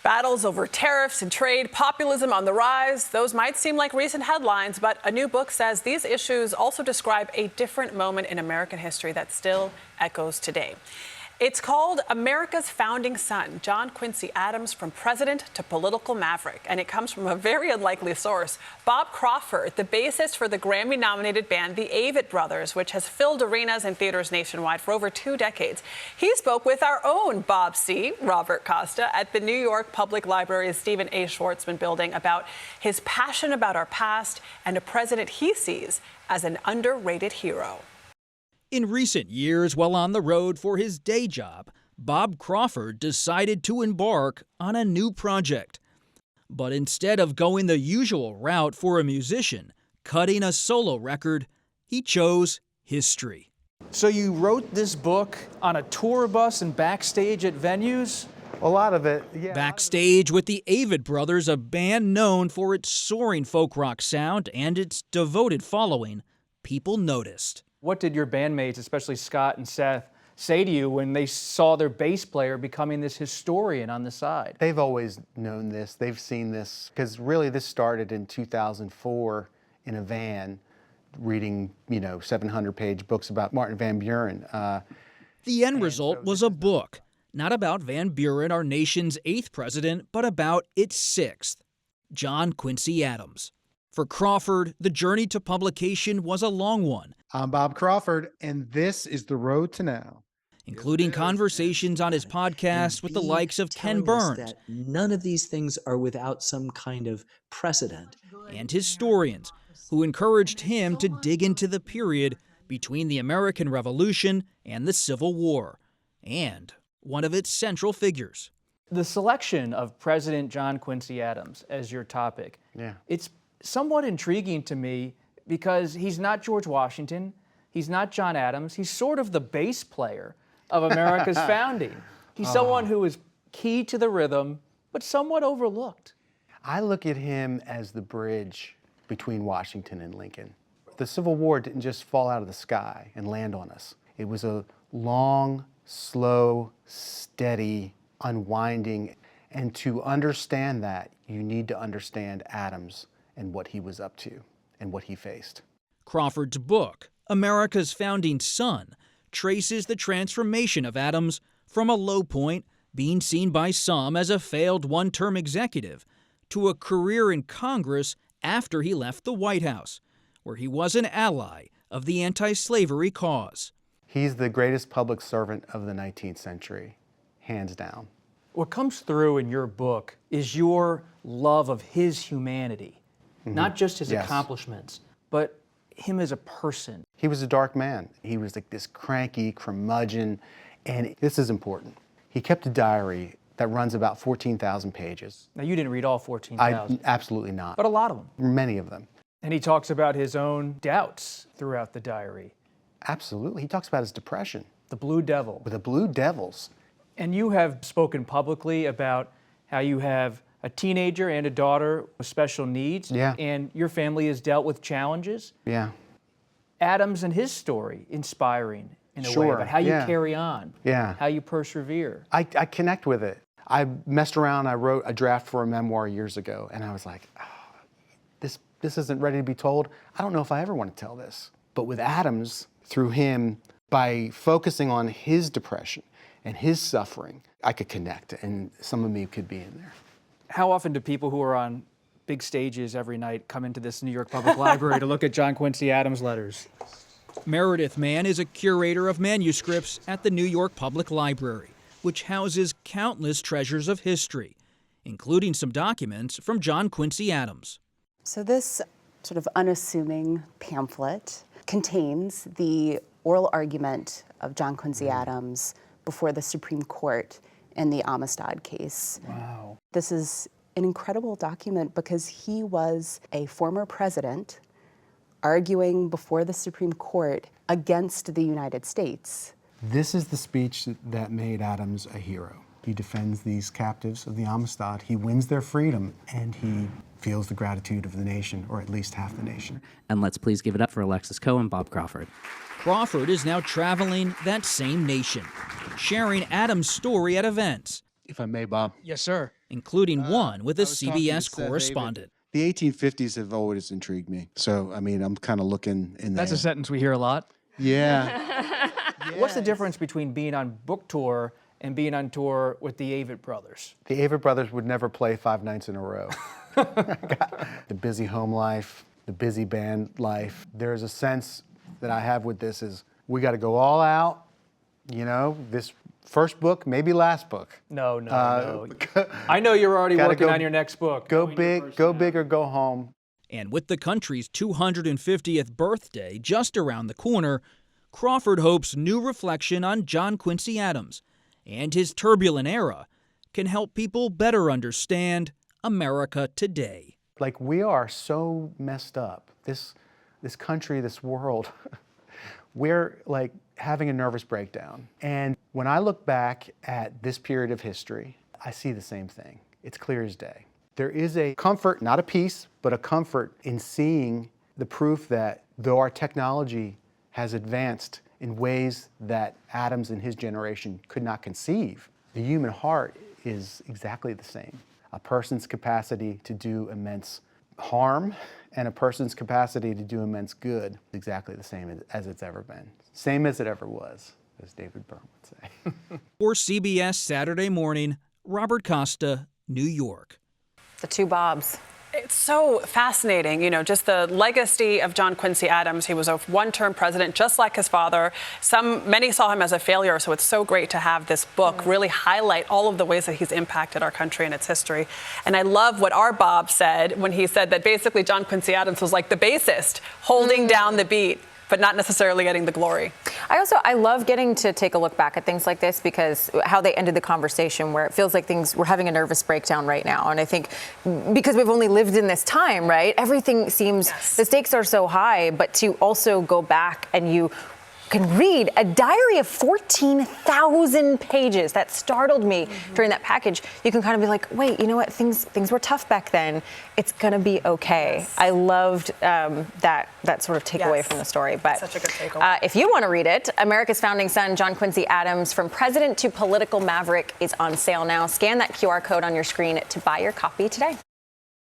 Battles over tariffs and trade, populism on the rise. Those might seem like recent headlines, but a new book says these issues also describe a different moment in American history that still echoes today. It's called America's Founding Son, John Quincy Adams, From President to Political Maverick, and it comes from a very unlikely source. Bob Crawford, the bassist for the Grammy-nominated band the Avett Brothers, which has filled arenas and theaters nationwide for over 2 decades. He spoke with our own Bob C., Robert Costa, at the New York Public Library's Stephen A. Schwarzman building about his passion about our past and a president he sees as an underrated hero. In recent years, while on the road for his day job, Bob Crawford decided to embark on a new project. But instead of going the usual route for a musician, cutting a solo record, he chose history. So you wrote this book on a tour bus and backstage at venues? A lot of it, yeah. Backstage with the Avett Brothers, a band known for its soaring folk rock sound and its devoted following, people noticed. What did your bandmates, especially Scott and Seth, say to you when they saw their bass player becoming this historian on the side? They've always known this. They've seen this, because really this started in 2004 in a van reading, 700-page books about Martin Van Buren. The end result was a book, not about Van Buren, our nation's 8th president, but about its 6th, John Quincy Adams. For Crawford, the journey to publication was a long one. I'm Bob Crawford, and this is The Road to Now. Including conversations on his podcast with the likes of Ken Burns. That none of these things are without some kind of precedent. And historians who encouraged him to dig into the period between the American Revolution and the Civil War, and one of its central figures. The selection of President John Quincy Adams as your topic, it's somewhat intriguing to me because he's not George Washington, he's not John Adams, he's sort of the bass player of America's founding. He's someone who is key to the rhythm, but somewhat overlooked. I look at him as the bridge between Washington and Lincoln. The Civil War didn't just fall out of the sky and land on us. It was a long, slow, steady unwinding. And to understand that, you need to understand Adams and what he was up to and what he faced. Crawford's book, America's Founding Son, traces the transformation of Adams from a low point, being seen by some as a failed one-term executive, to a career in Congress after he left the White House, where he was an ally of the anti-slavery cause. He's the greatest public servant of the 19th century, hands down. What comes through in your book is your love of his humanity. Not just his accomplishments, but him as a person. He was a dark man. He was like this cranky curmudgeon, and this is important. He kept a diary that runs about 14,000 pages. Now, you didn't read all 14,000. Absolutely not. But a lot of them. Many of them. And he talks about his own doubts throughout the diary. Absolutely. He talks about his depression. The Blue Devil. With the Blue Devils. And you have spoken publicly about how you have a teenager and a daughter with special needs, and your family has dealt with challenges. Adams and his story, inspiring in a way, about how you carry on, how you persevere. I connect with it. I messed around, I wrote a draft for a memoir years ago, and I was like, this isn't ready to be told. I don't know if I ever want to tell this. But with Adams, through him, by focusing on his depression and his suffering, I could connect, and some of me could be in there. How often do people who are on big stages every night come into this New York Public Library to look at John Quincy Adams' letters? Meredith Mann is a curator of manuscripts at the New York Public Library, which houses countless treasures of history, including some documents from John Quincy Adams. So this sort of unassuming pamphlet contains the oral argument of John Quincy Adams before the Supreme Court in the Amistad case. Wow. This is an incredible document because he was a former president arguing before the Supreme Court against the United States. This is the speech that made Adams a hero. He defends these captives of the Amistad. He wins their freedom, and he feels the gratitude of the nation, or at least half the nation. And let's please give it up for Alexis Coe and Bob Crawford. Crawford is now traveling that same nation, sharing Adams' story at events, If I may, Bob. Yes, sir. including one with a I was talking to CBS Seth Avett. correspondent. The 1850s have always intrigued me. So, I mean, I'm kind of looking in there. That's a sentence we hear a lot. Yeah. What's the difference between being on book tour and being on tour with the Avett Brothers? The Avett Brothers would never play 5 nights in a row. The busy home life, the busy band life. There's a sense that I have with this is we got to go all out. You know, this first book, maybe last book. No. I know you're already working on your next book. Go big or go home. And with the country's 250th birthday just around the corner, Crawford hopes new reflection on John Quincy Adams and his turbulent era can help people better understand America today. Like, we are so messed up. This country, this world, we're like having a nervous breakdown. And when I look back at this period of history, I see the same thing. It's clear as day. There is a comfort, not a peace, but a comfort in seeing the proof that though our technology has advanced in ways that Adams and his generation could not conceive, the human heart is exactly the same. A person's capacity to do immense harm and a person's capacity to do immense good is exactly the same as it's ever been. Same as it ever was, as David Byrne would say. For CBS Saturday Morning, Robert Costa, New York. The two Bobs. It's so fascinating, you know, just the legacy of John Quincy Adams. He was a one-term president, just like his father. Many saw him as a failure, so it's so great to have this book really highlight all of the ways that he's impacted our country and its history. And I love what our Bob said when he said that basically John Quincy Adams was like the bassist, holding down the beat, but not necessarily getting the glory. I love getting to take a look back at things like this because how they ended the conversation where it feels like we're having a nervous breakdown right now. And I think because we've only lived in this time, right? Everything seems, the stakes are so high, but to also go back and you can read a diary of 14,000 pages. That startled me during that package. You can kind of be like, wait, you know what? Things were tough back then. It's gonna be okay. I loved that sort of takeaway from the story. But such a good takeaway. if you want to read it, America's founding son, John Quincy Adams, From President to Political Maverick, is on sale now. Scan that QR code on your screen to buy your copy today.